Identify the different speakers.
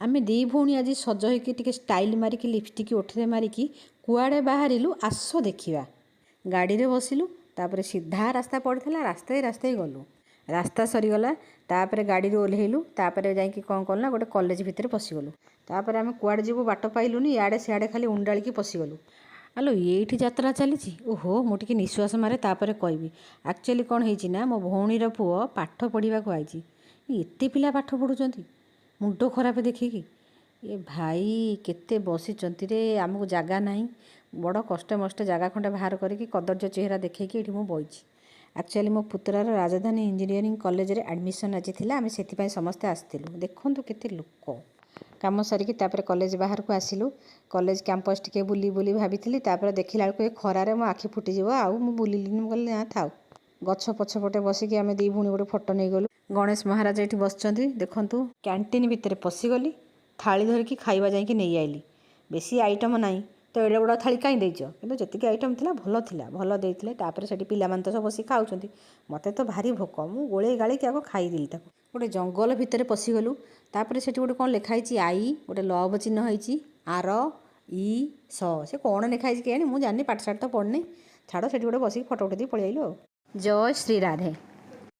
Speaker 1: आमे दी भौणी आज सज होइकी टिके स्टाइल मारिकी लिपस्टिक ओठरे मारिकी कुआड़े बाहरिलु आस देखिबा। गाड़ी रे बसिलु तापर सीधा रास्ता पड़िथला रास्ते रास्ते गलु। रास्ता सरीगला तापर गाड़ी रे ओल्हेलु तापर जाइकी कौन कलना गोटे कॉलेज भितर पशिगलु। तापर आमे कुआड़े जीवु बाट पाइलुनी याडे सियाडे खाली उंडाळिकी पशिगलु। आलो एठी यात्रा चलीची ओहो मु टिके निश्वास मारे तापर कहबी। एक्चुअली कौन होईची ना मो भौणीर पुओ पाठ पढ़िबाकू आइची। एते पिला पाठ पढ़ुचंती मुंड खराब देखिकी ए भाई केते बसिचंती रे आमको जागा नहीं बड़ कष्ट मष्ट जागा खंडे बाहर करिकी कदर्य चेहरा देखैकी एठी मु बइची। एक्चुअली मो पुत्रार राजधानी इंजीनियरिंग कॉलेज रे एडमिशन आज थिला आमे सेति समस्ते आसथिलु। देखंतु केते लोक काम सारिकी तापर कॉलेज बाहर को आसिलु। कॉलेज कैंपस टिके बुली बुली भाबिथिली तापर देखिला बेलको ए खरारे मो आखि फुटी जिवो आउ मु बुलिलिनी। मु कहली ना थाउ गछ पछपटे बसिकी आमे दी भुणी गोटे फोटो नहीं गलु। गणेश महाराज एठी बसचंती देखंतु। कैंटीन भितर पशिगली थाली धरिकी खाइबा जाइकी नहीं आइली। बेसी आइटम नहीं तो एडे बड़ थाली कहीं देइछ किंतु जतिकी आइटम थिला भल देइथिले। तापर सेठी पिला माने तो सब बसी खाउचंती मते तो भारी भोक मु गोळे गाळे कि आको खाई देली ताको। गोटे जंगल भितर पशिगलु तापर सेठी गोटे कोन लेखा आइची आई गोटे लव चिन्ह होईची आर ई स से कोन लेखा आइची केनी मु जानि पाठ साठ तो पढ़नी छाड़ सेठी गोटे बसी फोटो उठेदी पळि आइलो। जय श्री राधे।